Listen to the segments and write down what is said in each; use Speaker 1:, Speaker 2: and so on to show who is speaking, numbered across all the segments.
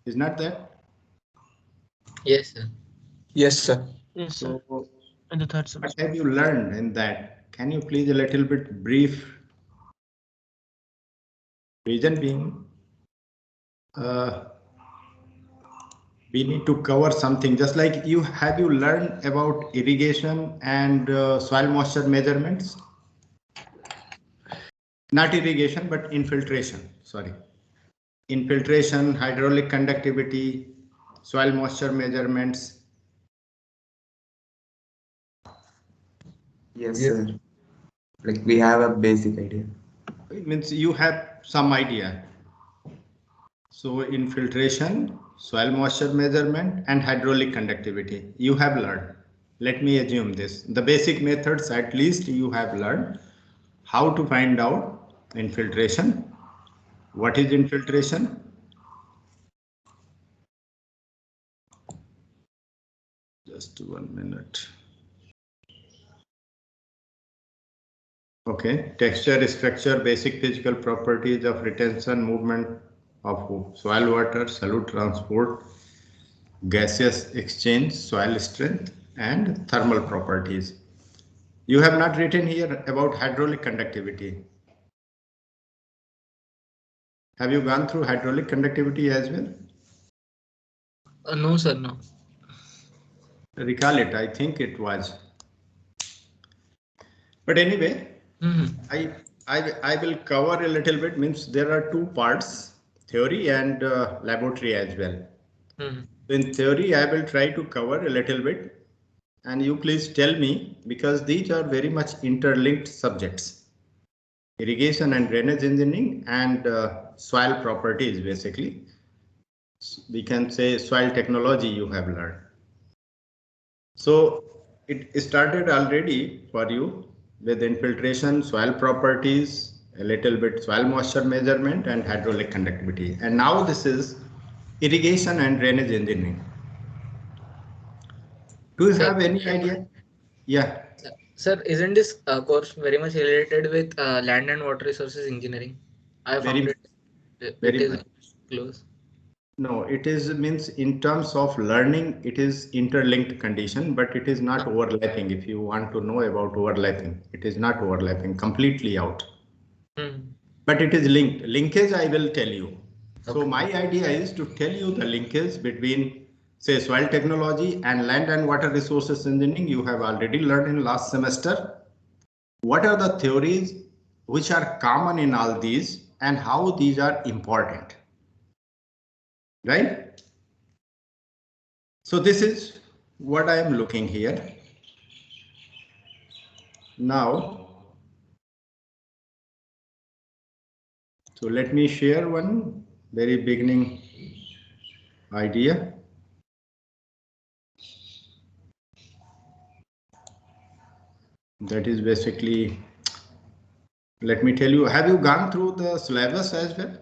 Speaker 1: Is not that?
Speaker 2: Yes, sir.
Speaker 3: Yes, sir.
Speaker 4: Yes, sir.
Speaker 1: So
Speaker 4: In the third
Speaker 1: what
Speaker 4: semester.
Speaker 1: have you learned in that? Can you please a little bit brief? Reason being, we need to cover something. Just like you learned about irrigation and soil moisture measurements? Not irrigation, but infiltration. Sorry. Infiltration, hydraulic conductivity, soil moisture measurements.
Speaker 3: Yes, sir. Like we have a basic idea.
Speaker 1: It means you have some idea. So infiltration, soil moisture measurement, and hydraulic conductivity, you have learned. Let me assume this. The basic methods at least you have learned. How to find out infiltration? What is infiltration? Just 1 minute. Okay, texture, structure, basic physical properties of retention, movement of soil water, solute transport, gaseous exchange, soil strength, and thermal properties. You have not written here about hydraulic conductivity. Have you gone through hydraulic conductivity as well?
Speaker 2: No, sir, no.
Speaker 1: Recall it, I think it was. But anyway, I will cover a little bit, means there are two parts, theory and laboratory as well. In theory, I will try to cover a little bit, and you please tell me, because these are very much interlinked subjects. Irrigation and drainage engineering and soil properties, basically. We can say soil technology you have learned. So it started already for you with infiltration, soil properties, a little bit soil moisture measurement, and hydraulic conductivity. And now this is irrigation and drainage engineering. Do you have any idea? Yeah.
Speaker 2: Sir, isn't this course very much related with land and water resources engineering? I found it
Speaker 1: very
Speaker 2: is
Speaker 1: much.
Speaker 2: close.
Speaker 1: No, it is means in terms of learning, it is interlinked condition, but it is not overlapping. If you want to know about overlapping, it is not overlapping, completely out. But it is linked. Linkage, I will tell you. Okay. So my idea is to tell you the linkage between, say, soil technology and land and water resources engineering. You have already learned in last semester. What are the theories which are common in all these and how these are important? Right? So this is what I am looking here. Now, so let me share one very beginning idea. That is basically, let me tell you, have you gone through the syllabus as well?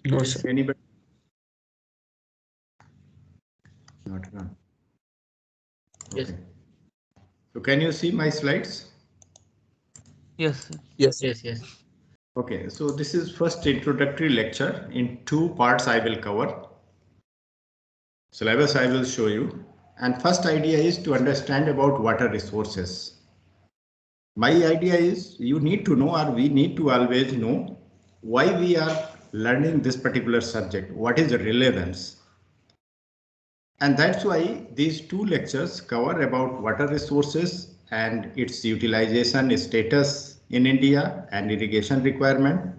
Speaker 3: No, sir.
Speaker 1: Anybody? Not gone.
Speaker 2: Yes.
Speaker 1: Okay. So can you see my slides?
Speaker 4: Yes, sir.
Speaker 3: Yes.
Speaker 2: Yes.
Speaker 1: Okay, so this is first introductory lecture. In two parts I will cover. Syllabus I will show you. And first idea is to understand about water resources. My idea is you need to know, or we need to always know, why we are learning this particular subject. What is the relevance? And that's why these two lectures cover about water resources and its utilization status in India and irrigation requirement.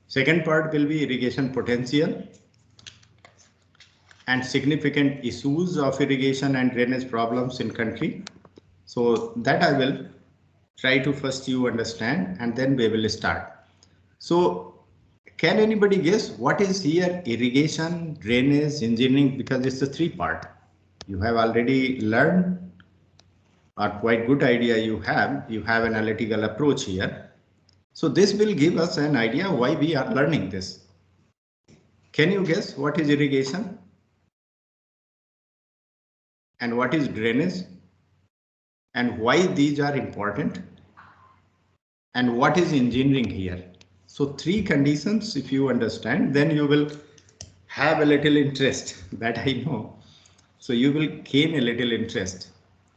Speaker 1: Second part will be irrigation potential and significant issues of irrigation and drainage problems in country. So that I will try to first you understand, and then we will start. So can anybody guess what is here irrigation, drainage, engineering? Because it's a three part. You have already learned, or quite good idea you have analytical approach here. So this will give us an idea why we are learning this. Can you guess what is irrigation? And what is drainage? And why these are important? And what is engineering here? So 3 conditions, if you understand, then you will have a little interest, that I know. So you will gain a little interest.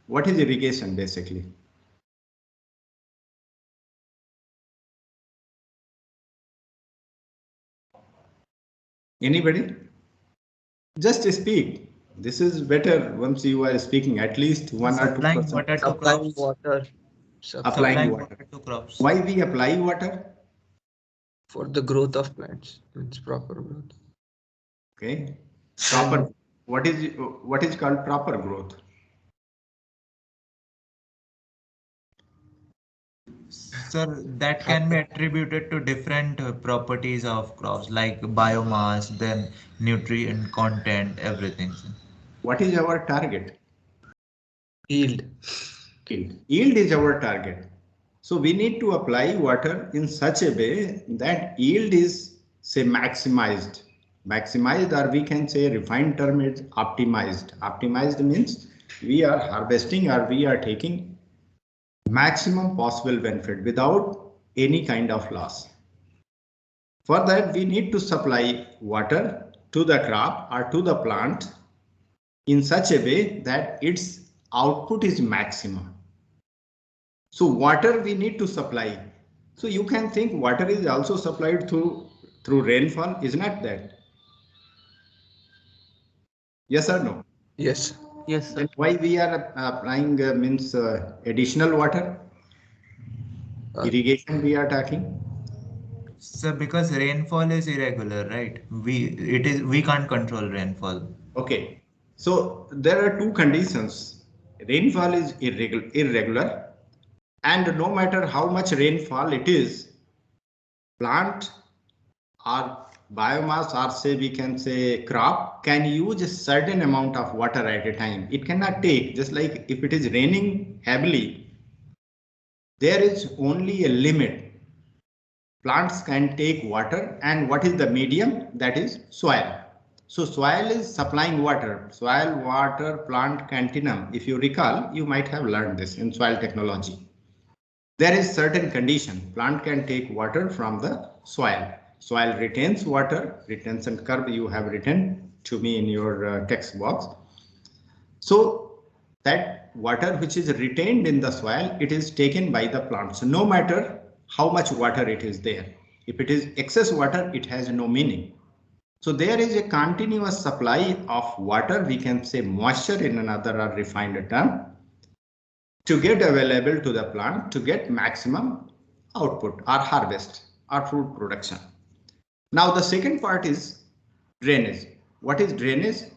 Speaker 1: What is irrigation basically? Anybody? Just speak. This is better once you are speaking at least 1 or 2%.
Speaker 3: Water to
Speaker 2: Applying
Speaker 3: crops.
Speaker 2: water
Speaker 1: Applying water
Speaker 3: to crops.
Speaker 1: Why we apply water?
Speaker 2: for the growth of plants. It's proper growth.
Speaker 1: Okay. Proper. What is called proper growth?
Speaker 3: Sir, that can be attributed to different properties of crops like biomass, then nutrient content, everything. Sir.
Speaker 1: What is our target?
Speaker 2: Yield.
Speaker 1: Yield is our target. So we need to apply water in such a way that yield is, say, maximized. Maximized, or we can say refined term is optimized. Optimized means we are harvesting or we are taking maximum possible benefit without any kind of loss. For that, we need to supply water to the crop or to the plant in such a way that its output is maximum. So water we need to supply. So you can think water is also supplied through rainfall, isn't that? Yes or no?
Speaker 2: Yes.
Speaker 4: Yes, sir.
Speaker 1: Then why we are applying means additional water? Irrigation we are talking.
Speaker 3: So because rainfall is irregular, right? We can't control rainfall.
Speaker 1: Okay. So there are 2 conditions. Rainfall is irregular, and no matter how much rainfall it is, plant or biomass, or say we can say crop, can use a certain amount of water at a time. It cannot take, just like if it is raining heavily, there is only a limit. Plants can take water, and what is the medium? That is soil. So soil is supplying water. Soil, water, plant continuum. If you recall, you might have learned this in soil technology. There is certain condition. Plant can take water from the soil. Soil retains water. Retention curve you have written to me in your text box. So that water which is retained in the soil, it is taken by the plants. So no matter how much water it is there. If it is excess water, it has no meaning. So there is a continuous supply of water, we can say moisture in another or refined term, to get available to the plant to get maximum output or harvest or fruit production. Now the second part is drainage. What is drainage?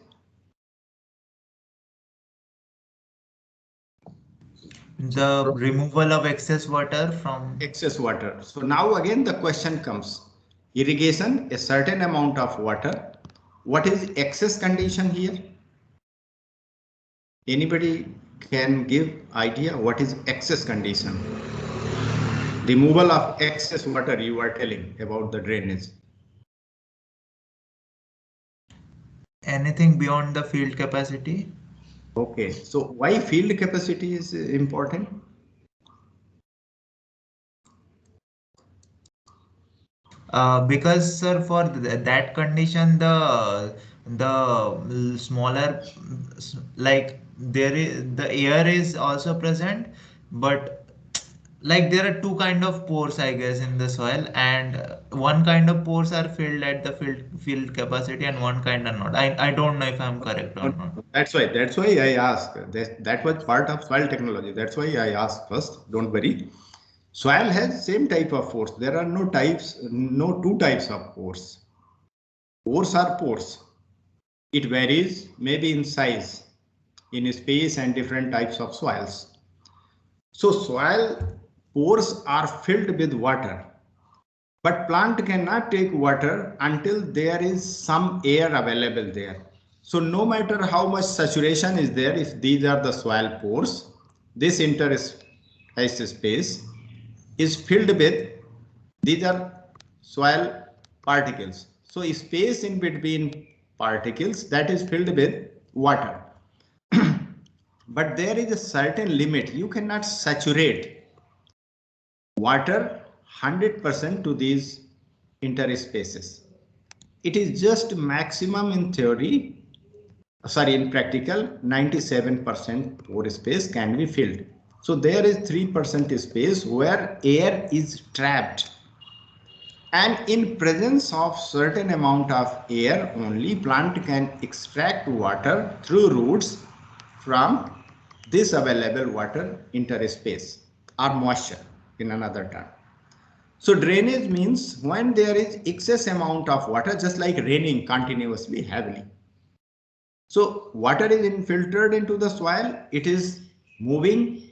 Speaker 3: The removal of excess water from
Speaker 1: excess water. So now again the question comes, irrigation, a certain amount of water. What is excess condition here? Anybody can give idea what is excess condition? Removal of excess water you are telling about the drainage.
Speaker 3: anything beyond the field capacity.
Speaker 1: Okay, so why field capacity is important?
Speaker 3: Because sir, for that condition, the smaller, like there is the air is also present, but like there are 2 kind of pores, I guess, in the soil, and one kind of pores are filled at the field capacity, and one kind are not. I don't know if I'm correct or not.
Speaker 1: That's why I asked. That was part of soil technology. That's why I asked first. Don't worry. Soil has same type of pores. There are no 2 types of pores. Pores are pores. It varies maybe in size, in space, and different types of soils. So soil pores are filled with water, but plant cannot take water until there is some air available there. So no matter how much saturation is there, if these are the soil pores, this interstice space is filled with, these are soil particles. So space in between particles, that is filled with water. But there is a certain limit. You cannot saturate water 100% to these interspaces. It is just maximum in theory, sorry, in practical, 97% pore space can be filled. So there is 3% space where air is trapped. And in presence of certain amount of air, only plant can extract water through roots from this available water interspace or moisture in another term. So drainage means when there is excess amount of water, just like raining continuously heavily. So water is infiltrated into the soil, it is moving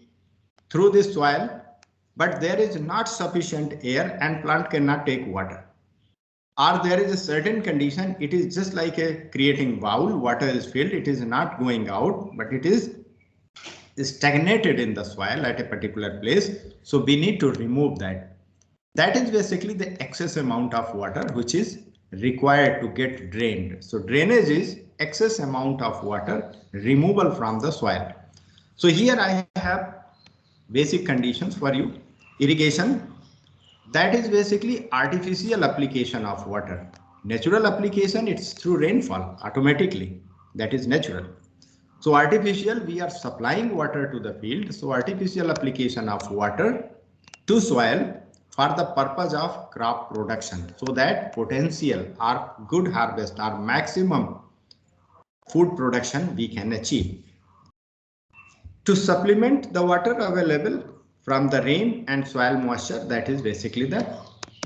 Speaker 1: through this soil, but there is not sufficient air and plant cannot take water. Or there is a certain condition, it is just like a creating bowl, water is filled, it is not going out, but it is stagnated in the soil at a particular place. So we need to remove that. That is basically the excess amount of water which is required to get drained. So drainage is excess amount of water removal from the soil. So here I have basic conditions for you. Irrigation, that is basically artificial application of water. Natural application, it's through rainfall automatically. That is natural. So artificial, we are supplying water to the field. So artificial application of water to soil for the purpose of crop production, so that potential or good harvest or maximum food production we can achieve. To supplement the water available from the rain and soil moisture, that is basically the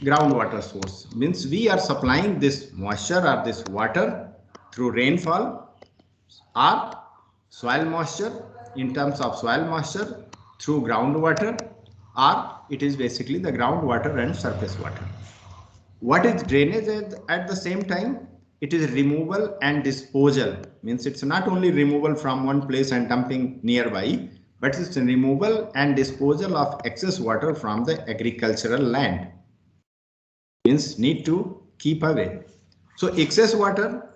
Speaker 1: groundwater source. Means we are supplying this moisture or this water through rainfall or soil moisture, in terms of soil moisture through groundwater, or it is basically the groundwater and surface water. What is drainage at the same time? It is removal and disposal. Means it's not only removal from one place and dumping nearby, but it's removal and disposal of excess water from the agricultural land. Means need to keep away. So excess water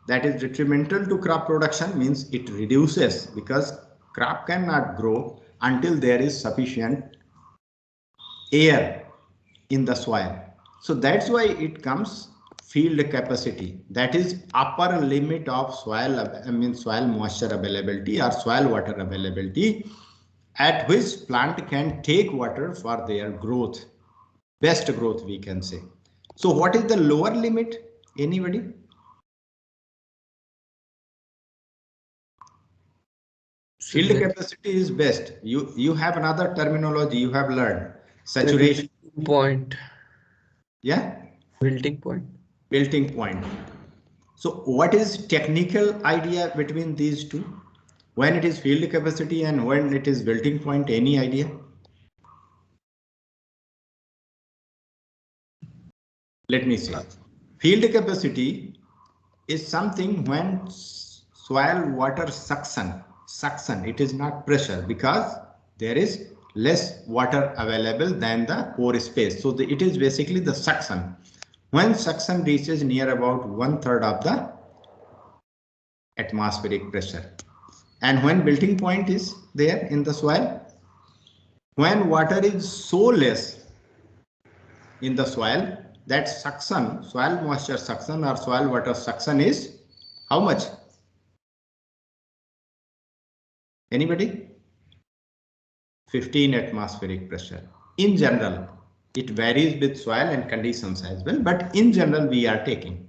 Speaker 1: that is detrimental to crop production, means it reduces, because crop cannot grow until there is sufficient air in the soil. So that's why it comes field capacity, that is upper limit of soil, soil moisture availability or soil water availability, at which plant can take water for their growth, best growth we can say. So what is the lower limit? Anybody? Field capacity is best. You have another terminology you have learned. Saturation
Speaker 2: point.
Speaker 1: Yeah.
Speaker 2: Wilting point.
Speaker 1: Wilting point. So what is technical idea between these two? When it is field capacity and when it is wilting point, any idea? Let me see. Field capacity is something when soil water suction, it is not pressure, because there is less water available than the pore space. So it is basically the suction. When suction reaches near about 1/3 of the atmospheric pressure. And when wilting point is there in the soil, when water is so less in the soil, that suction, soil moisture suction or soil water suction is how much? Anybody? 15 atmospheric pressure. In general, it varies with soil and conditions as well, but in general we are taking.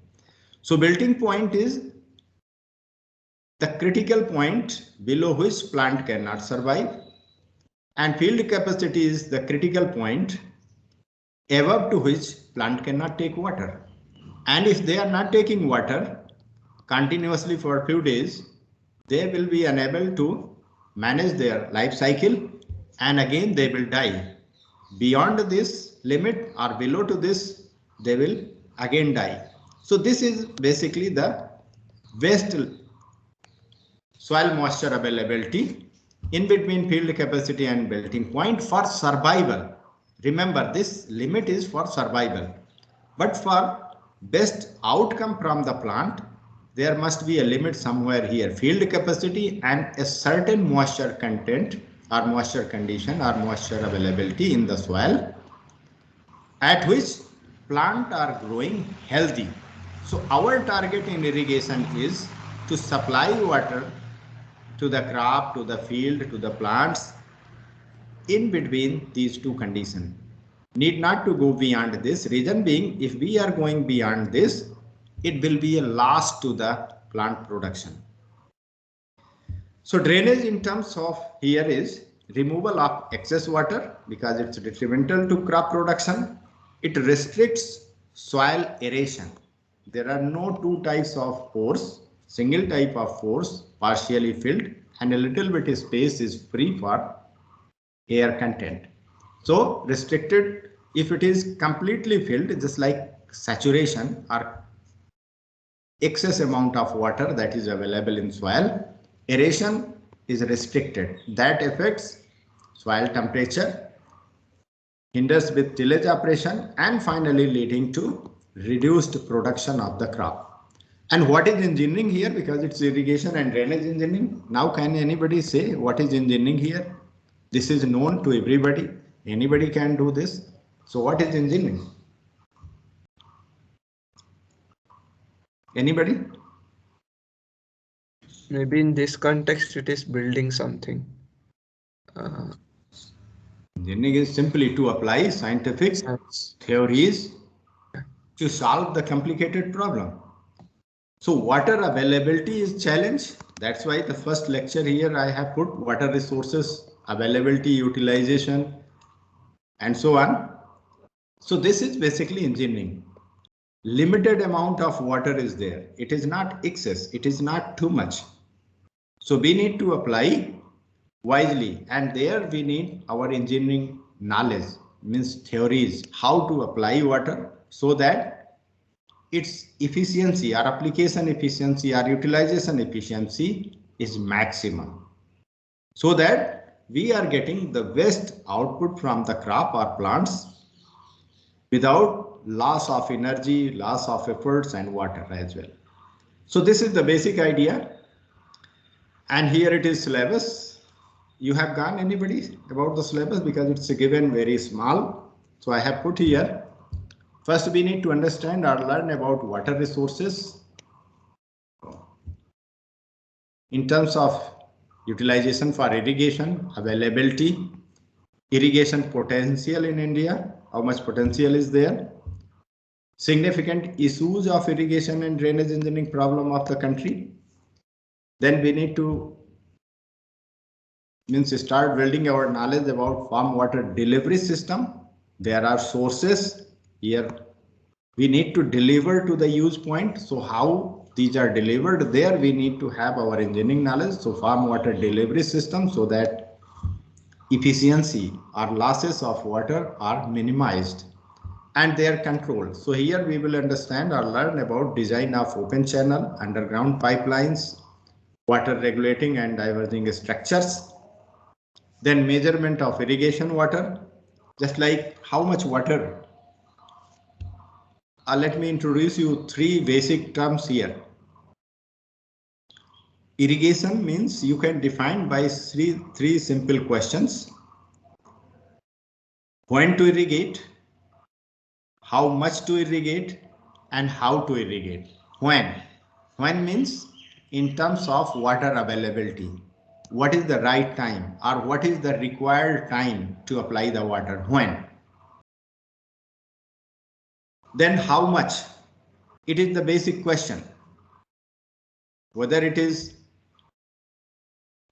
Speaker 1: So wilting point is the critical point below which plant cannot survive, and field capacity is the critical point above to which plant cannot take water. And if they are not taking water continuously for a few days, they will be unable to manage their life cycle, and again they will die. Beyond this limit or below to this, they will again die. So this is basically the best soil moisture availability in between field capacity and wilting point for survival. Remember, this limit is for survival, but for best outcome from the plant, there must be a limit somewhere here, field capacity and a certain moisture content or moisture condition or moisture availability in the soil, at which plant are growing healthy. So our target in irrigation is to supply water to the crop, to the field, to the plants in between these two conditions. Need not to go beyond this. Reason being, if we are going beyond this, it will be a loss to the plant production. So drainage in terms of here is removal of excess water because it's detrimental to crop production. It restricts soil aeration. There are no two types of pores, single type of pores partially filled and a little bit of space is free for air content. So restricted, if it is completely filled, just like saturation or excess amount of water that is available in soil, aeration is restricted. That affects soil temperature, hinders with tillage operation and finally leading to reduced production of the crop. And what is engineering here? Because it's irrigation and drainage engineering. Now can anybody say what is engineering here? This is known to everybody. Anybody can do this. So what is engineering? Anybody?
Speaker 5: Maybe in this context, it is building something.
Speaker 1: Engineering is simply to apply scientific theories to solve the complicated problem. So water availability is challenge. That's why the first lecture here I have put water resources, availability, utilization, and so on. So this is basically engineering. Limited amount of water is there. It is not excess. It is not too much. So we need to apply wisely, and there we need our engineering knowledge, means theories, how to apply water so that its efficiency or application efficiency or utilization efficiency is maximum, so that we are getting the best output from the crop or plants without loss of energy, loss of efforts and water as well. So this is the basic idea. And here it is syllabus. You have gone anybody about the syllabus because it's given very small. So I have put here. First we need to understand or learn about water resources in terms of utilization for irrigation, availability, irrigation potential in India, how much potential is there, significant issues of irrigation and drainage engineering problem of the country. Then we need to start building our knowledge about farm water delivery system. There are sources here. We need to deliver to the use point. So how these are delivered there, we need to have our engineering knowledge. So farm water delivery system, so that efficiency or losses of water are minimized and their control. So here we will understand or learn about design of open channel, underground pipelines, water regulating and diverging structures. Then measurement of irrigation water, just like how much water. Let me introduce you three basic terms here. Irrigation means you can define by three simple questions. When to irrigate, how much to irrigate, and how to irrigate. When means in terms of water availability. What is the right time or what is the required time to apply the water? When? Then how much? It is the basic question. Whether it is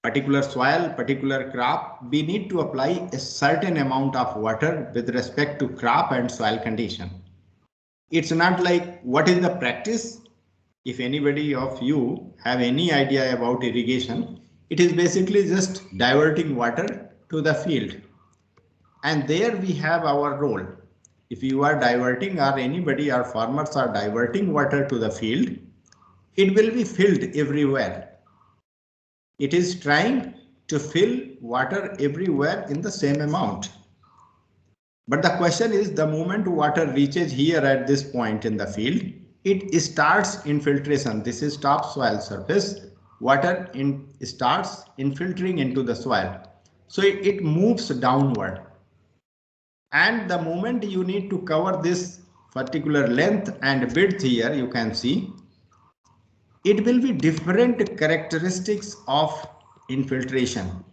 Speaker 1: particular soil, particular crop, we need to apply a certain amount of water with respect to crop and soil condition. It's not like what is the practice. If anybody of you have any idea about irrigation, it is basically just diverting water to the field. And there we have our role. If you are diverting or anybody or farmers are diverting water to the field, it will be filled everywhere. It is trying to fill water everywhere in the same amount. But the question is, the moment water reaches here at this point in the field, it starts infiltration. This is topsoil surface. Water starts infiltrating into the soil. So it moves downward. And the moment you need to cover this particular length and width here, you can see it will be different characteristics of infiltration.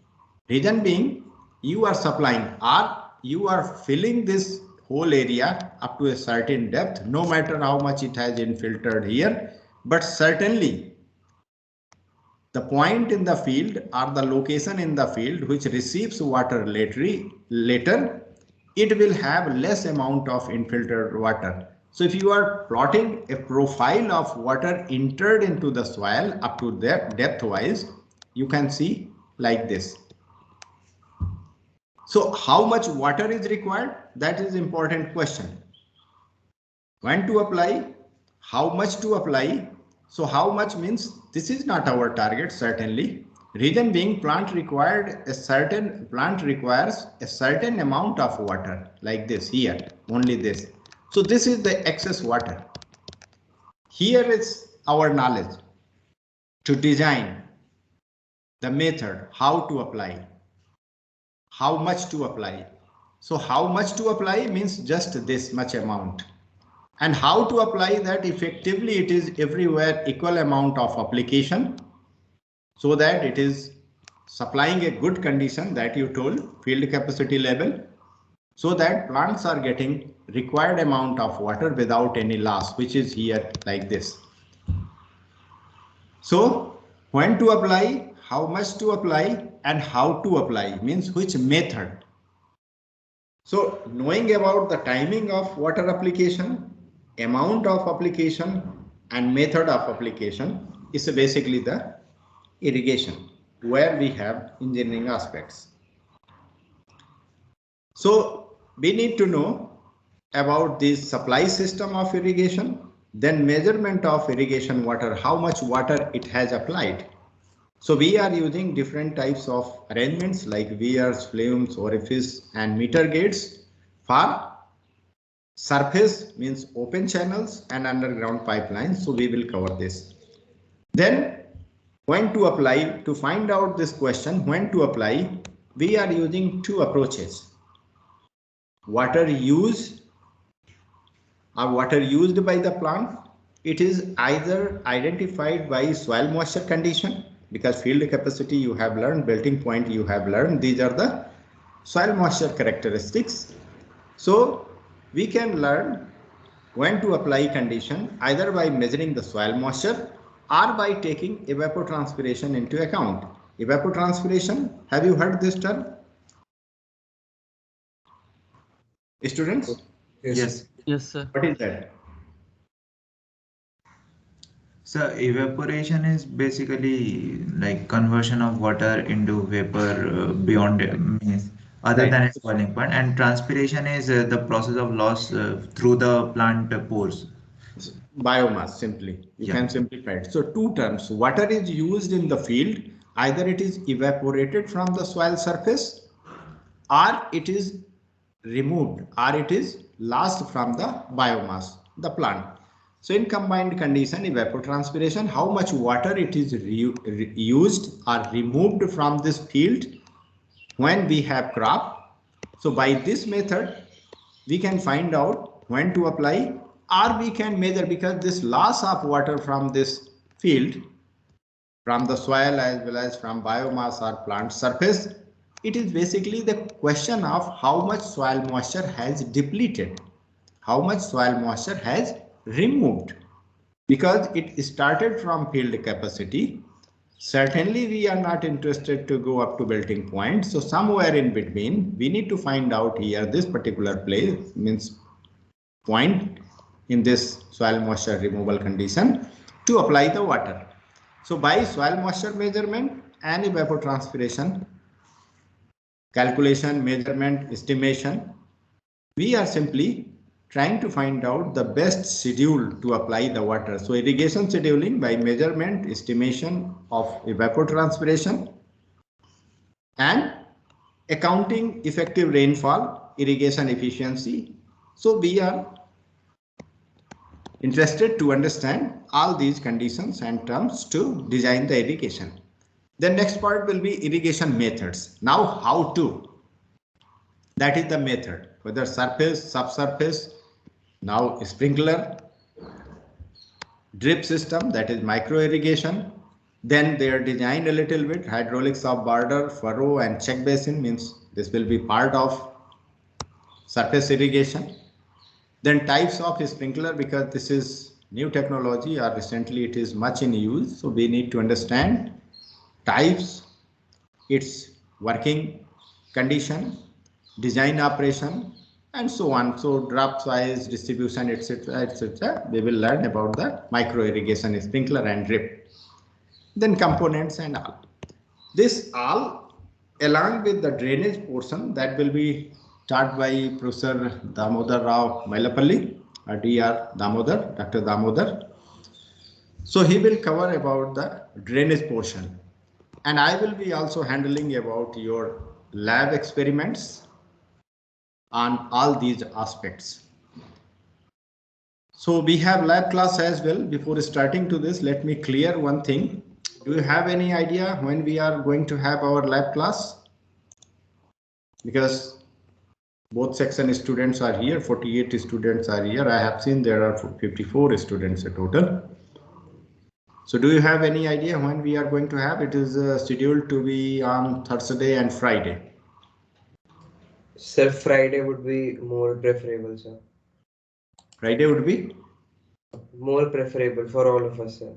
Speaker 1: Reason being, you are supplying or you are filling this whole area up to a certain depth, no matter how much it has infiltrated here, but certainly the point in the field or the location in the field which receives water later, it will have less amount of infiltrated water. So if you are plotting a profile of water entered into the soil up to depth wise, you can see like this. So how much water is required? That is important question. When to apply? How much to apply? So how much means this is not our target, certainly. Reason being, plant requires a certain amount of water, like this here, only this. So this is the excess water. Here is our knowledge to design the method, how to apply, how much to apply. So how much to apply means just this much amount. And how to apply that effectively, it is everywhere equal amount of application so that it is supplying a good condition that you told, field capacity level, so that plants are getting required amount of water without any loss, which is here like this. So when to apply, how much to apply, and how to apply means which method. So knowing about the timing of water application, amount of application and method of application is basically the irrigation, where we have engineering aspects. So we need to know about the supply system of irrigation, then measurement of irrigation water, how much water it has applied. So we are using different types of arrangements like weirs, flumes, orifice and meter gates for surface means open channels and underground pipelines. So we will cover this. Then when to apply, to find out this question, when to apply, we are using two approaches. Water use or water used by the plant. It is either identified by soil moisture condition, because field capacity you have learned, melting point you have learned, these are the soil moisture characteristics. So we can learn when to apply condition either by measuring the soil moisture or by taking evapotranspiration into account. Evapotranspiration, have you heard this term? Students?
Speaker 3: Yes.
Speaker 4: Yes, sir.
Speaker 1: What is that?
Speaker 3: So evaporation is basically like conversion of water into vapor beyond means other than its boiling point, and transpiration is the process of loss through the plant pores.
Speaker 1: Biomass, simply. You can simplify it. So two terms. Water is used in the field. Either it is evaporated from the soil surface or it is removed or it is lost from the biomass, the plant. So in combined condition, evapotranspiration, how much water it is used or removed from this field when we have crop. So by this method, we can find out when to apply, or we can measure, because this loss of water from this field, from the soil as well as from biomass or plant surface, it is basically the question of how much soil moisture has depleted, how much soil moisture has removed, because it started from field capacity. Certainly we are not interested to go up to melting point. So somewhere in between, we need to find out here this particular place means point in this soil moisture removal condition to apply the water. So by soil moisture measurement and evapotranspiration calculation, measurement, estimation, we are simply trying to find out the best schedule to apply the water. So irrigation scheduling by measurement, estimation of evapotranspiration and accounting effective rainfall, irrigation efficiency. So we are interested to understand all these conditions and terms to design the irrigation. The next part will be irrigation methods. Now how to, that is the method, whether surface, subsurface, Now sprinkler, drip system, that is micro irrigation. Then they are designed a little bit, hydraulics of border, furrow and check basin, means this will be part of surface irrigation. Then types of sprinkler, because this is new technology or recently it is much in use. So we need to understand types, its working condition, design operation, and so on. So drop size, distribution, etc., etc. We will learn about the micro irrigation, sprinkler and drip. Then components and all. This all along with the drainage portion that will be taught by Professor Damodar Rao Mailapalli, Dr. Damodar. So he will cover about the drainage portion, and I will be also handling about your lab experiments on all these aspects. So we have lab class as well. Before starting to this, let me clear one thing. Do you have any idea when we are going to have our lab class? Because both section students are here, 48 students are here. I have seen there are 54 students in total. So do you have any idea when we are going to have? It is scheduled to be on Thursday and Friday.
Speaker 6: Sir, Friday would be more preferable, sir.
Speaker 1: Friday would be?
Speaker 6: More preferable for all of us, sir.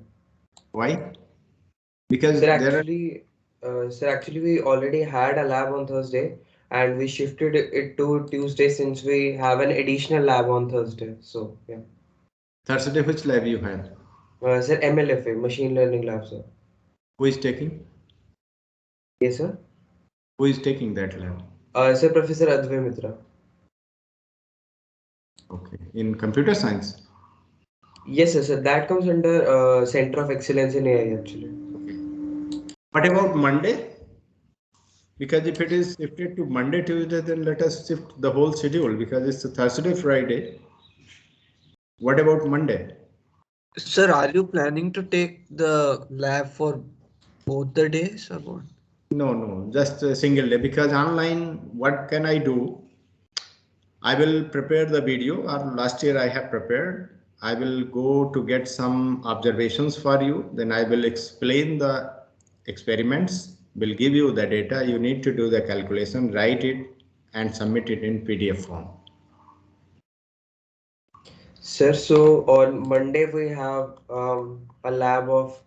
Speaker 1: Why? Because
Speaker 6: sir, actually, we already had a lab on Thursday and we shifted it to Tuesday since we have an additional lab on Thursday. So, yeah.
Speaker 1: Thursday, which lab you have?
Speaker 6: Sir, MLFA, Machine Learning Lab, sir.
Speaker 1: Who is taking?
Speaker 6: Yes, sir.
Speaker 1: Who is taking that lab?
Speaker 6: Sir, Professor Advay Mitra.
Speaker 1: Okay. In computer science?
Speaker 6: Yes, sir. That comes under Center of Excellence in AI, actually.
Speaker 1: Okay. What about Monday? Because if it is shifted to Monday, Tuesday, then let us shift the whole schedule because it's a Thursday, Friday. What about Monday?
Speaker 5: Sir, are you planning to take the lab for both the days or what?
Speaker 1: No, just a single day, because online, what can I do? I will prepare the video, or last year I have prepared. I will go to get some observations for you. Then I will explain the experiments, will give you the data. You need to do the calculation, write it and submit it in PDF form.
Speaker 6: Sir, so on Monday we have a lab of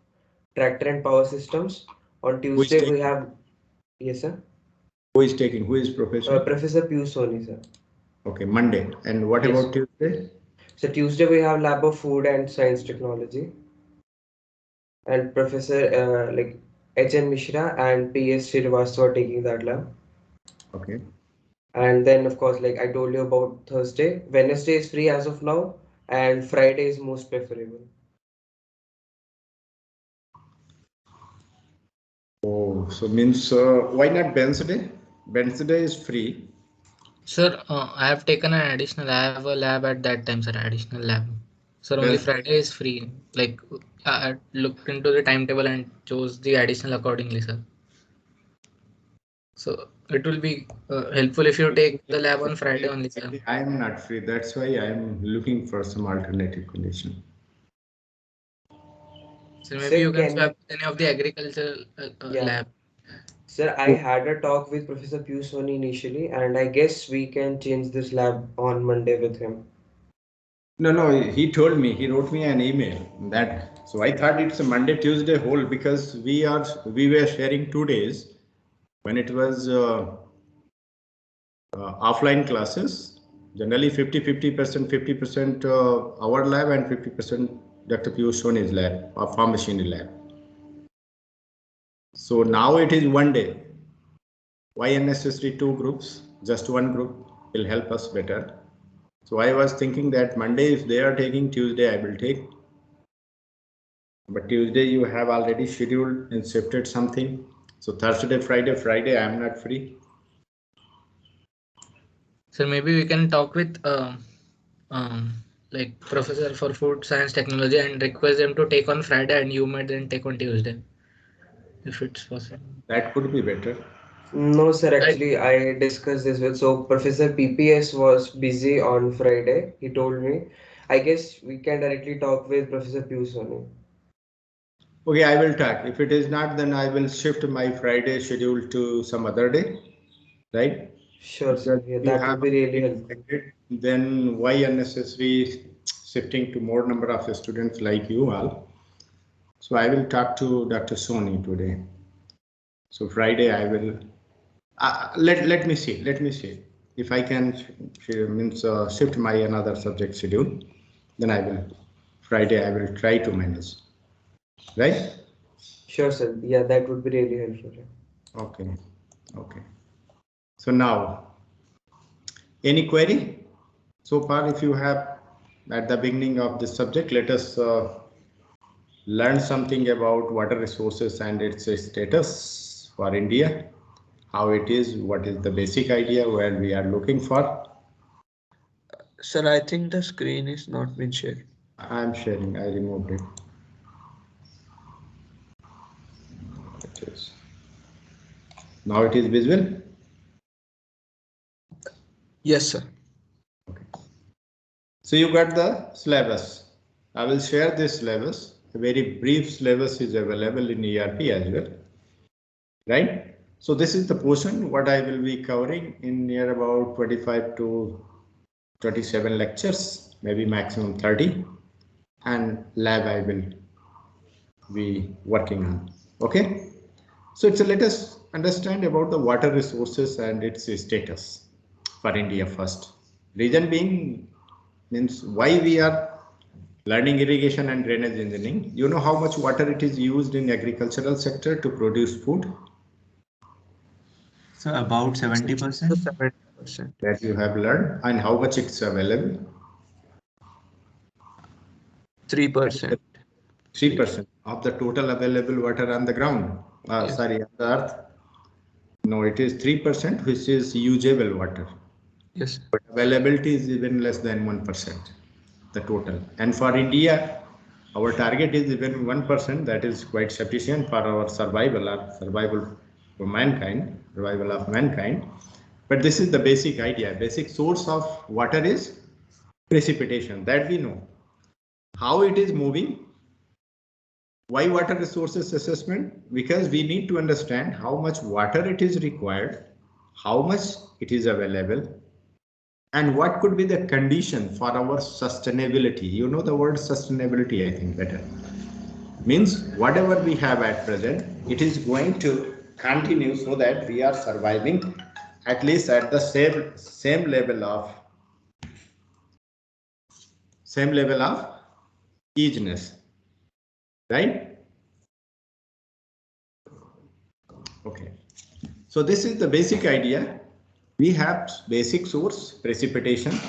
Speaker 6: tractor and power systems. On Tuesday we have, yes sir.
Speaker 1: Who is taking? Who is professor?
Speaker 6: Professor Piyush Soni, sir.
Speaker 1: Okay, Monday. And what about Tuesday?
Speaker 6: So Tuesday we have lab of food and science technology. And Professor like H.N. Mishra and P.S. Srivastava are taking that lab.
Speaker 1: Okay.
Speaker 6: And then of course, like I told you about Thursday, Wednesday is free as of now, and Friday is most preferable.
Speaker 1: Oh, so means why not Wednesday? Wednesday is free.
Speaker 2: Sir, I have taken an additional. I have a lab at that time, sir. Additional lab. Sir, only Friday is free. Like I looked into the timetable and chose the additional accordingly, sir. So it will be helpful if you take the lab on Friday only, sir.
Speaker 1: I am not free. That's why I am looking for some alternative condition.
Speaker 2: So maybe you can swap any of the agricultural lab.
Speaker 6: Sir, I had a talk with Professor Piyush Soni initially, and I guess we can change this lab on Monday with him.
Speaker 1: No, he told me, he wrote me an email that, so I thought it's a Monday, Tuesday whole because we were sharing 2 days when it was offline classes, generally 50% 50% our lab and 50% Dr. Piyush Soni's lab or farm machinery lab. So now it is 1 day. Why unnecessary 2 groups? Just 1 group will help us better. So I was thinking that Monday, if they are taking, Tuesday I will take. But Tuesday you have already scheduled and shifted something. So Thursday, Friday I am not free.
Speaker 2: So maybe we can talk with like Professor for Food Science Technology and request them to take on Friday and you might then take on Tuesday. If it's possible.
Speaker 1: That could be better.
Speaker 6: No, sir. Actually, I discussed this with. So Professor PPS was busy on Friday. He told me. I guess we can directly talk with Professor Pius only.
Speaker 1: Okay, I will talk. If it is not, then I will shift my Friday schedule to some other day, right?
Speaker 6: Sure, sir. Yeah,
Speaker 1: You
Speaker 6: that
Speaker 1: have
Speaker 6: would be really helpful.
Speaker 1: then why unnecessary shifting to more number of students like you all? So I will talk to Dr. Soni today. So Friday I will let me see. Let me see if I can shift my another subject schedule. Then I will Friday I will try to manage. Right?
Speaker 6: Sure, sir. Yeah, that would be really helpful.
Speaker 1: Okay. Okay. So now, any query so far? If you have at the beginning of this subject, let us learn something about water resources and its status for India, how it is, what is the basic idea where we are looking for.
Speaker 5: Sir, I think the screen is not been shared.
Speaker 1: I am sharing, I removed it. Now it is visible?
Speaker 5: Yes, sir.
Speaker 1: Okay. So you got the syllabus. I will share this syllabus. A very brief syllabus is available in ERP as well. Right? So this is the portion what I will be covering in near about 25 to 27 lectures, maybe maximum 30, and lab I will be working on. Okay, so let us understand about the water resources and its status for India first. Reason being means why we are learning irrigation and drainage engineering. You know how much water it is used in agricultural sector to produce food?
Speaker 3: So about 70%.
Speaker 5: 70%.
Speaker 1: That you have learned, and how much it's available?
Speaker 5: 3%.
Speaker 1: 3% of the total available water on the ground.
Speaker 5: Yes.
Speaker 1: Sorry, on the earth. No, it is 3%, which is usable water.
Speaker 5: Yes.
Speaker 1: But availability is even less than 1%, the total. And for India, our target is even 1%. That is quite sufficient for our survival for mankind, survival of mankind. But this is the basic idea. Basic source of water is precipitation, that we know. How it is moving? Why water resources assessment? Because we need to understand how much water it is required, how much it is available, and what could be the condition for our sustainability. You know the word sustainability, I think better. Means whatever we have at present, it is going to continue so that we are surviving at least at the same level of easiness, right? Okay. So this is the basic idea. We have basic source precipitation.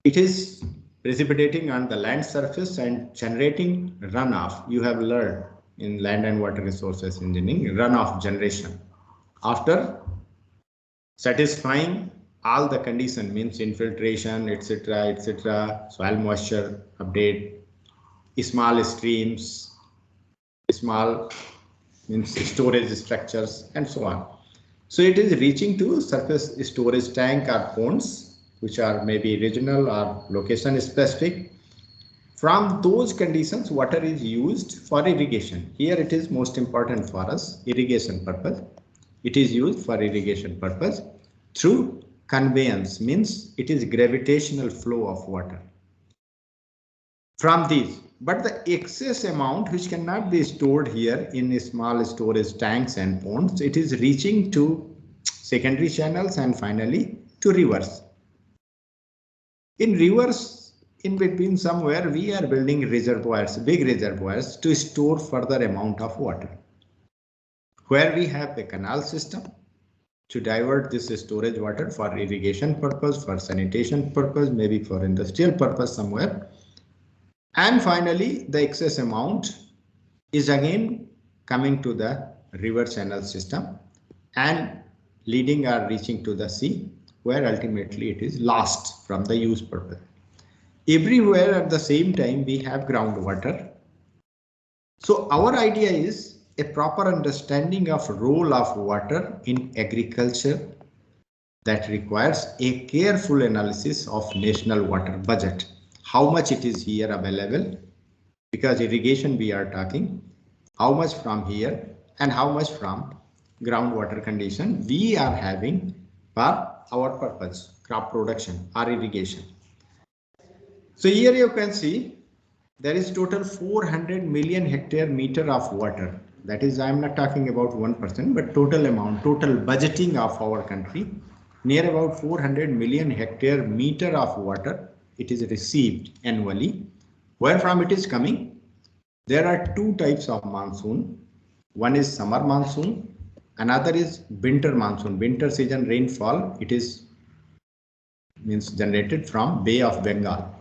Speaker 1: It is precipitating on the land surface and generating runoff. You have learned in land and water resources engineering, runoff generation. After satisfying all the condition, means infiltration, etc., soil moisture update, small streams, small means storage structures, and so on. So it is reaching to surface storage tank or ponds, which are maybe regional or location specific. From those conditions, water is used for irrigation. Here it is most important for us, irrigation purpose. It is used for irrigation purpose through conveyance, means it is gravitational flow of water. From these, but the excess amount which cannot be stored here in small storage tanks and ponds, it is reaching to secondary channels and finally to rivers. In rivers, in between somewhere, we are building reservoirs, big reservoirs to store further amount of water. Where we have the canal system to divert this storage water for irrigation purpose, for sanitation purpose, maybe for industrial purpose somewhere. And finally, the excess amount is again coming to the river channel system and leading or reaching to the sea, where ultimately it is lost from the use purpose. Everywhere at the same time we have groundwater. So our idea is a proper understanding of role of water in agriculture that requires a careful analysis of national water budget. How much it is here available, because irrigation we are talking, how much from here and how much from groundwater condition we are having for our purpose, crop production or irrigation. So here you can see there is total 400 million hectare meter of water. That is, I am not talking about 1%, but total amount, total budgeting of our country, near about 400 million hectare meter of water it is received annually. Where from it is coming? There are two types of monsoon. One is summer monsoon, another is winter monsoon. Winter season rainfall, it is means generated from Bay of Bengal.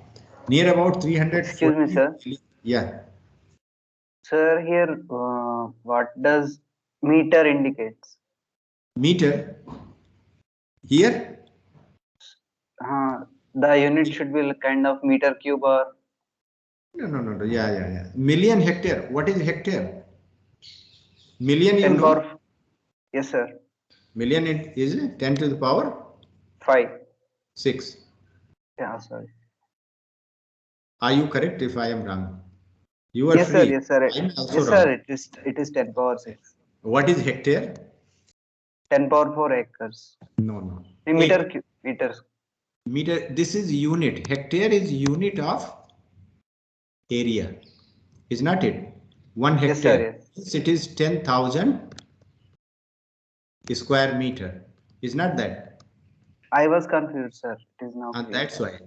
Speaker 1: Near about 340.
Speaker 7: Excuse me, sir.
Speaker 1: Yeah.
Speaker 7: Sir, here, what does meter indicates?
Speaker 1: Meter. Here?
Speaker 7: The unit should be kind of meter cube or?
Speaker 1: No. Yeah. Million hectare. What is hectare? Million, you
Speaker 7: 10
Speaker 1: know?
Speaker 7: power. Yes, sir.
Speaker 1: Million is 10 to the power?
Speaker 7: 5.
Speaker 1: 6.
Speaker 7: Yeah, sorry.
Speaker 1: Are you correct if I am wrong? You are
Speaker 7: Yes,
Speaker 1: free.
Speaker 7: sir. Yes, sir.
Speaker 1: I'm also
Speaker 7: Yes,
Speaker 1: wrong.
Speaker 7: sir. It is 10 power 6.
Speaker 1: What is hectare?
Speaker 7: 10 power 4 acres.
Speaker 1: No.
Speaker 7: Meter cube. Meters.
Speaker 1: Meter. This is unit. Hectare is unit of area. Is not it? 1 hectare.
Speaker 7: Yes, sir, yes.
Speaker 1: It is 10,000 square meter. Is not that?
Speaker 7: I was confused, sir. It is now.
Speaker 1: And that's why.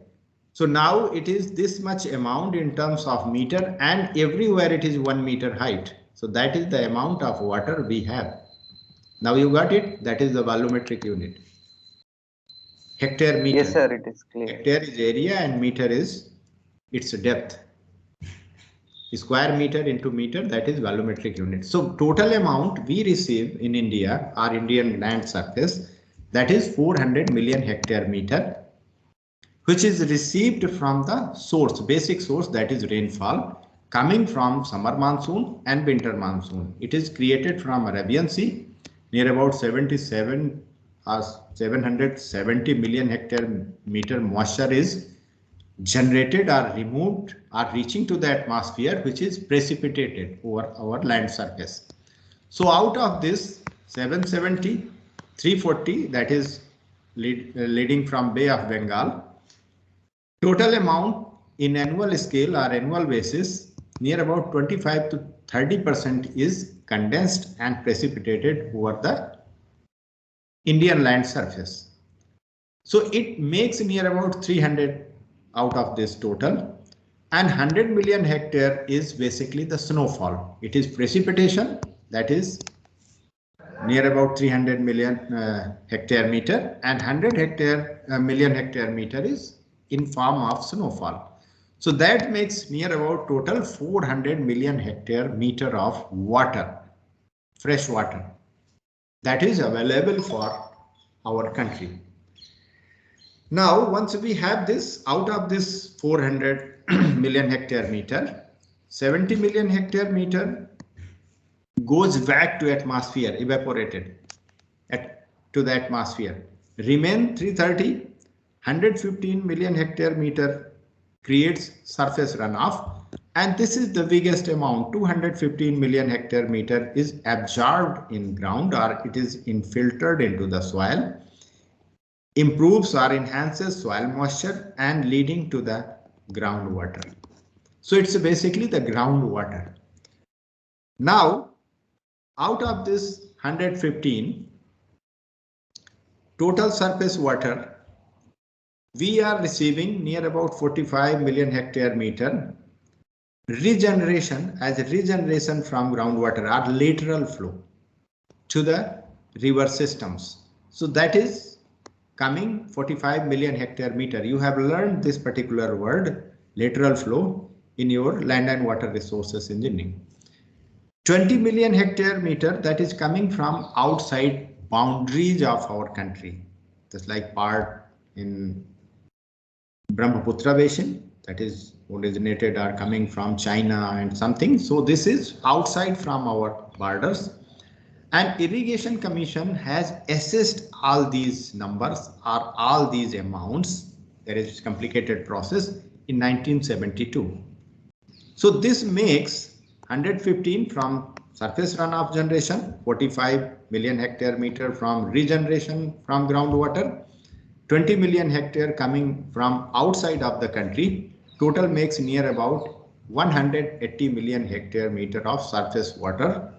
Speaker 1: So now it is this much amount in terms of meter, and everywhere it is 1 meter height. So that is the amount of water we have. Now you got it? That is the volumetric unit. Hectare meter.
Speaker 7: Yes, sir. It is clear.
Speaker 1: Hectare is area and meter is its depth. Square meter into meter, that is volumetric unit. So total amount we receive in India, our Indian land surface, that is 400 million hectare meter, which is received from the source, basic source, that is rainfall, coming from summer monsoon and winter monsoon. It is created from Arabian Sea, near about 77 or 770 million hectare meter moisture is generated or removed or reaching to the atmosphere, which is precipitated over our land surface. So out of this 770, 340, that is leading from Bay of Bengal, total amount in annual scale or annual basis, near about 25 to 30% is condensed and precipitated over the Indian land surface. So it makes near about 300 out of this total, and 100 million hectare is basically the snowfall. It is precipitation, that is near about 300 million hectare meter, and 100 million hectare meter is in form of snowfall. So that makes near about total 400 million hectare meter of water, fresh water, that is available for our country. Now, once we have this, out of this 400 million hectare meter, 70 million hectare meter goes back to atmosphere, evaporated to the atmosphere. Remain 330, 115 million hectare meter creates surface runoff, and this is the biggest amount. 215 million hectare meter is absorbed in ground, or it is infiltrated into the soil, improves or enhances soil moisture and leading to the groundwater. So it's basically the groundwater. Now, out of this 115 total surface water, we are receiving near about 45 million hectare meter regeneration as a regeneration from groundwater or lateral flow to the river systems. So that is coming 45 million hectare meter. You have learned this particular word, lateral flow, in your land and water resources engineering. 20 million hectare meter that is coming from outside boundaries of our country, just like part in Brahmaputra basin, that is originated or coming from China and something. So this is outside from our borders. And Irrigation Commission has assessed all these numbers or all these amounts. There is complicated process in 1972. So this makes 115 from surface runoff generation, 45 million hectare meter from regeneration from groundwater, 20 million hectare coming from outside of the country. Total makes near about 180 million hectare meter of surface water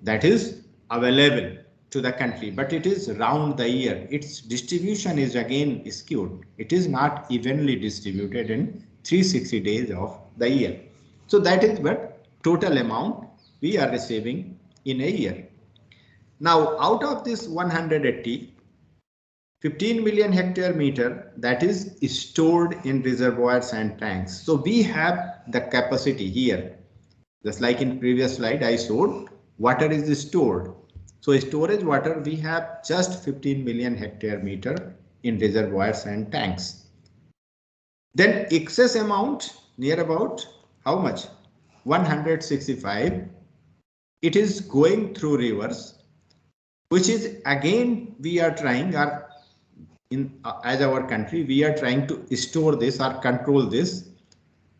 Speaker 1: that is available to the country, but it is round the year. Its distribution is again skewed. It is not evenly distributed in 360 days of the year. So that is what total amount we are receiving in a year. Now out of this 180, 15 million hectare meter that is stored in reservoirs and tanks. So we have the capacity here. Just like in previous slide I showed, water is stored. So storage water we have just 15 million hectare meter in reservoirs and tanks. Then excess amount near about how much? 165. It is going through rivers, which is again we are trying or as our country we are trying to store this or control this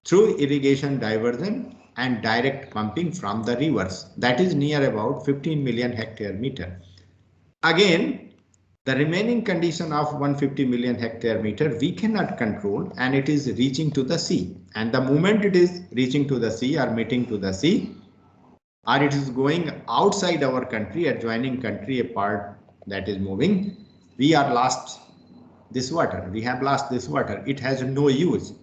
Speaker 1: through irrigation diversion and direct pumping from the rivers. That is near about 15 million hectare meter. Again, the remaining condition of 150 million hectare meter we cannot control, and it is reaching to the sea. And the moment it is reaching to the sea or meeting to the sea, or it is going outside our country, adjoining country, a part that is moving, we are lost this water. We have lost this water. It has no use.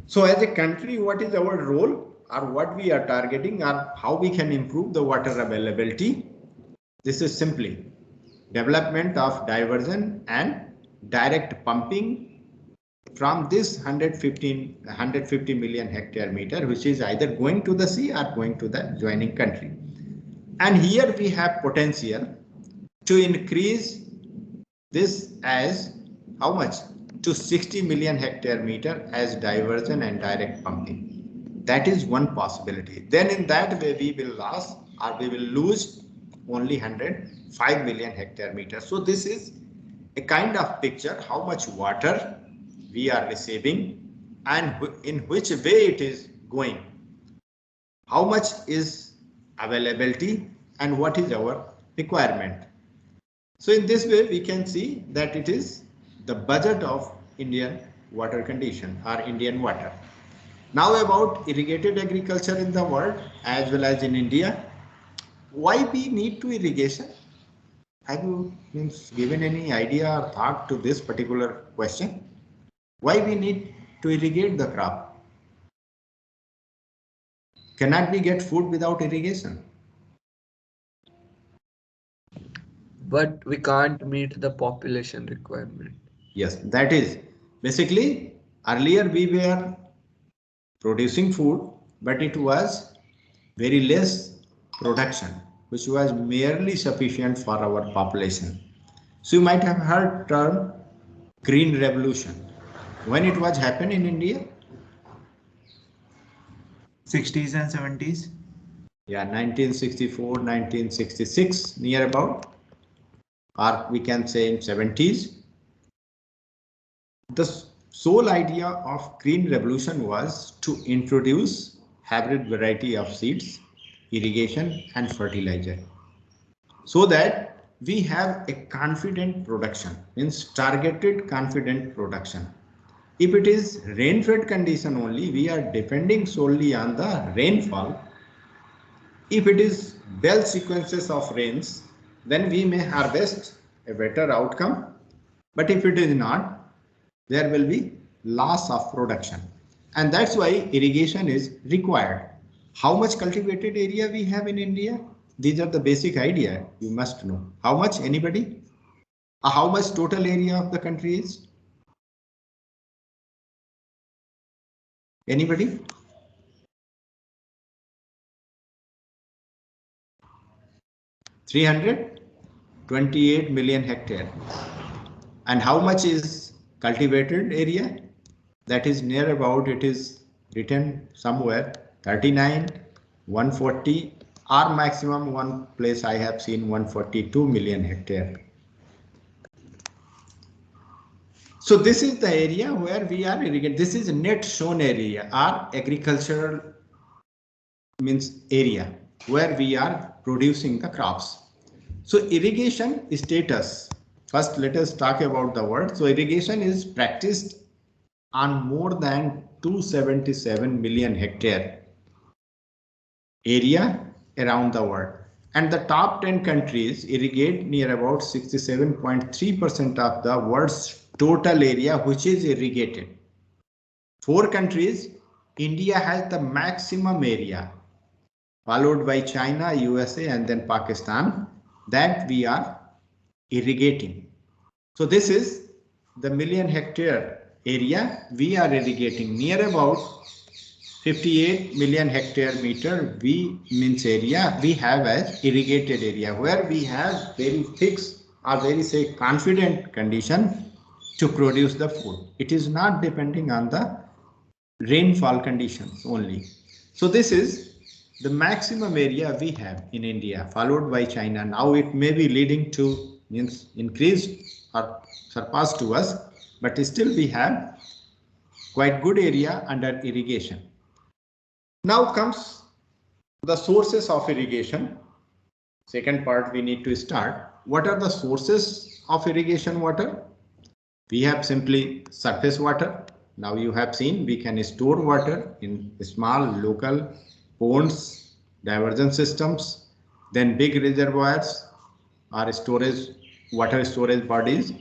Speaker 1: So as a country, what is our role or what we are targeting or how we can improve the water availability? This is simply development of diversion and direct pumping from this 150 million hectare meter, which is either going to the sea or going to the adjoining country. And here we have potential to increase this as how much? To 60 million hectare meter as diversion and direct pumping. That is one possibility. Then in that way we will lose or we will lose only 105 million hectare meter. So this is a kind of picture how much water we are receiving and in which way it is going. How much is availability and what is our requirement. So in this way we can see that it is the budget of Indian water condition or Indian water. Now about irrigated agriculture in the world as well as in India. Why we need to irrigation? Have you given any idea or thought to this particular question? Why we need to irrigate the crop? Cannot we get food without irrigation?
Speaker 5: But we can't meet the population requirement.
Speaker 1: Yes, that is basically earlier we were producing food, but it was very less production, which was merely sufficient for our population. So you might have heard term green revolution. When it was happened in India?
Speaker 3: 60s and 70s.
Speaker 1: Yeah, 1964, 1966 near about, or we can say in 70s. The sole idea of green revolution was to introduce hybrid variety of seeds, irrigation and fertilizer, so that we have a confident production, means targeted confident production. If it is rain-fed condition only, we are depending solely on the rainfall. If it is bell sequences of rains, then we may harvest a better outcome. But if it is not, there will be loss of production. And that's why irrigation is required. How much cultivated area we have in India? These are the basic idea you must know. How much? Anybody? How much total area of the country is? Anybody? $328 million hectare. And how much is cultivated area? that is near about, it is written somewhere 39, 140, or maximum one place I have seen 142 million hectare. So this is the area where we are irrigating. This is net sown area or agricultural means area where we are producing the crops. So irrigation status. First, let us talk about the word. So irrigation is practiced on more than 277 million hectare area around the world. And the top 10 countries irrigate near about 67.3% of the world's total area which is irrigated. 4 countries, India has the maximum area, followed by China, USA, and then Pakistan, that we are irrigating. So this is the million hectare area we are irrigating. Near about 58 million hectare meter we means area we have as irrigated area, where we have very fixed or very say confident condition to produce the food. It is not depending on the rainfall conditions only. So this is the maximum area we have in India, followed by China. Now it may be leading to means increase or surpass to us, but still we have quite good area under irrigation. Now comes the sources of irrigation. Second part we need to start. What are the sources of irrigation water? We have simply surface water. Now you have seen we can store water in small local ponds, diversion systems, then big reservoirs or storage water storage bodies.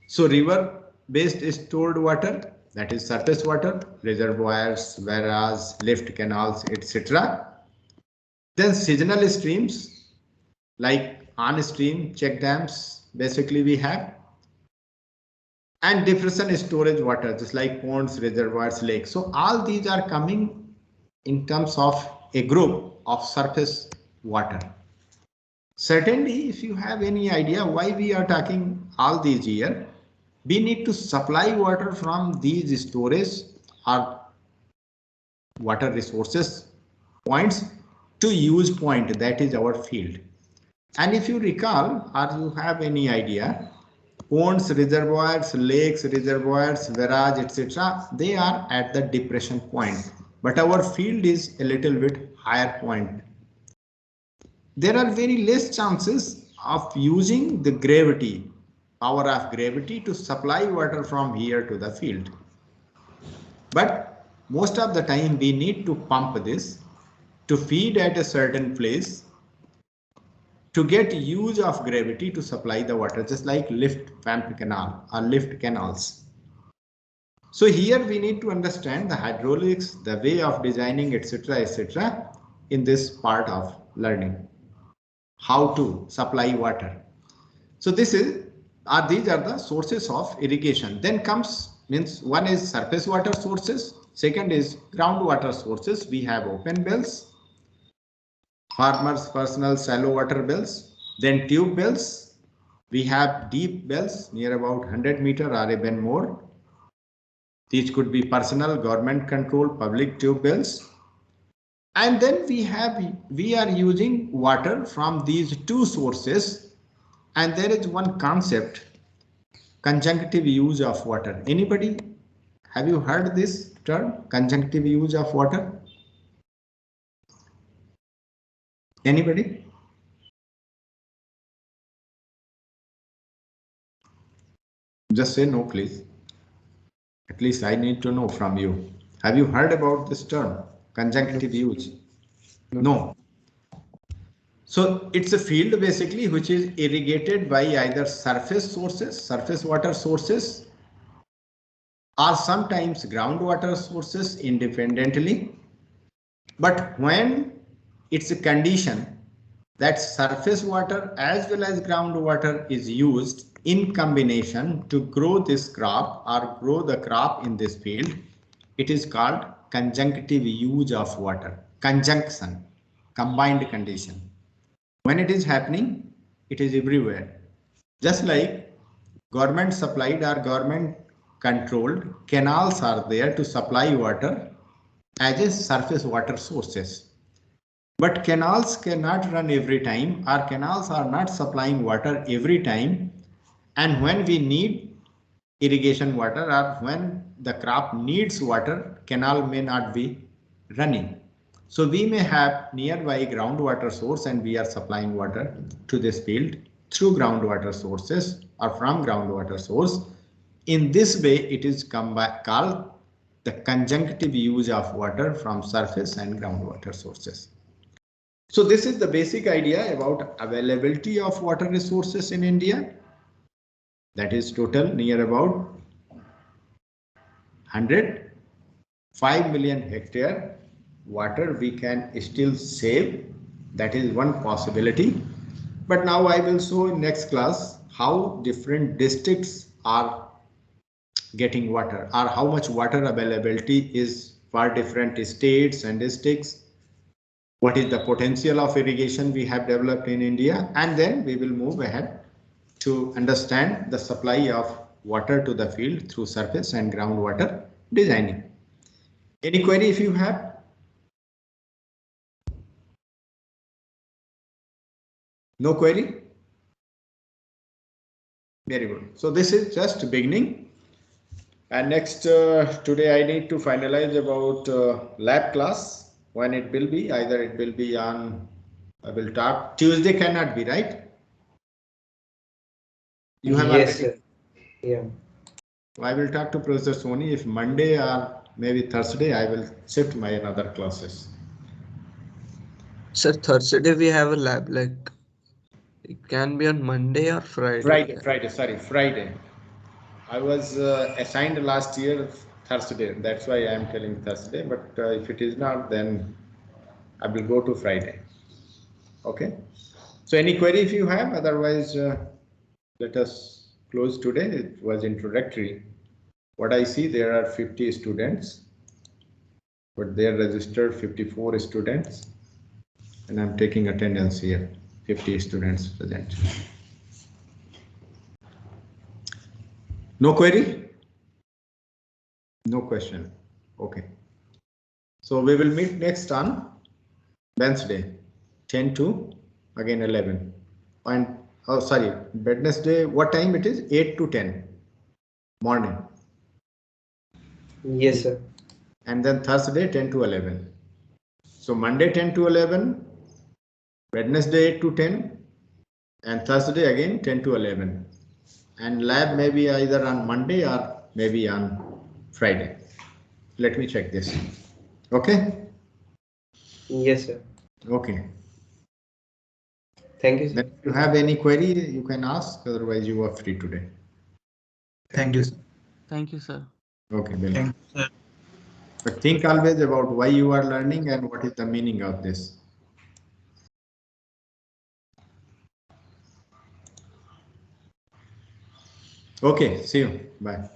Speaker 1: So river based stored water, that is surface water, reservoirs, barrages, lift canals, etc. Then seasonal streams like on stream, check dams, basically we have. And depression storage water, just like ponds, reservoirs, lakes. So all these are coming in terms of a group of surface water. Certainly, if you have any idea why we are talking all these here, we need to supply water from these storage or water resources points to use point, that is our field. And if you recall or you have any idea, ponds, reservoirs, lakes, reservoirs, barrage, etc. they are at the depression point, but our field is a little bit higher point. There are very less chances of using the gravity, power of gravity to supply water from here to the field. But most of the time we need to pump this to feed at a certain place to get use of gravity to supply the water, just like lift pump canal or lift canals. So here we need to understand the hydraulics, the way of designing, etc., in this part of learning, how to supply water. So these are the sources of irrigation. Then comes means one is surface water sources, second is groundwater sources. We have open wells, farmers' personal shallow water wells, then tube wells. We have deep wells near about 100 meter or even more. These could be personal, government controlled, public tube wells. And then we are using water from these two sources. And there is one concept, conjunctive use of water. Anybody, have you heard this term, conjunctive use of water? Anybody? Just say no, please. At least I need to know from you. Have you heard about this term, conjunctive use? No. So it's a field basically which is irrigated by either surface sources, surface water sources, or sometimes groundwater sources independently. But when it's a condition that surface water as well as groundwater is used in combination to grow this crop or grow the crop in this field, it is called conjunctive use of water. Conjunction, combined condition. When it is happening, it is everywhere. Just like government supplied or government controlled. Canals are there to supply water as a surface water sources. But canals cannot run every time. Our canals are not supplying water every time. And when we need irrigation water or when the crop needs water, canal may not be running. So we may have nearby groundwater source and we are supplying water to this field through groundwater sources or from groundwater source. In this way, it is called the conjunctive use of water from surface and groundwater sources. So this is the basic idea about availability of water resources in India. That is total near about 105 million hectare water we can still save. That is one possibility. But now I will show in next class how different districts are getting water or how much water availability is for different states and districts. What is the potential of irrigation we have developed in India, and then we will move ahead to understand the supply of water to the field through surface and groundwater designing. Any query if you have? No query? Very good. So this is just beginning. And next today I need to finalize about lab class. When it will be, either it will be on, I will talk, Tuesday cannot be, right? You have
Speaker 6: Yes,
Speaker 1: already.
Speaker 6: sir. Yeah.
Speaker 1: I will talk to Professor Soni. If Monday or maybe Thursday, I will shift my another classes.
Speaker 5: Sir, Thursday we have a lab, like it can be on Monday or Friday.
Speaker 1: Friday. I was assigned last year Thursday. That's why I am telling Thursday. But if it is not, then I will go to Friday. Okay. So any query if you have, otherwise let us close today. It was introductory. What I see, there are 50 students, but they are registered 54 students, and I'm taking attendance here, 50 students present. No query? No question. Okay. So we will meet next on Wednesday, 10 to again 11. And oh, sorry, Wednesday, what time it is? 8 to 10 morning.
Speaker 6: Yes, sir.
Speaker 1: And then Thursday 10 to 11. So Monday 10 to 11, Wednesday 8 to 10, and Thursday again 10 to 11. And lab may be either on Monday or maybe on Friday. Let me check this. Okay?
Speaker 6: Yes, sir.
Speaker 1: Okay.
Speaker 6: Thank you, sir.
Speaker 1: Then if you have any query, you can ask. Otherwise, you are free today.
Speaker 3: Thank you, sir.
Speaker 4: Thank you, sir.
Speaker 1: Okay, Bill.
Speaker 3: Thank you, sir.
Speaker 1: But think always about why you are learning and what is the meaning of this. Okay, see you. Bye.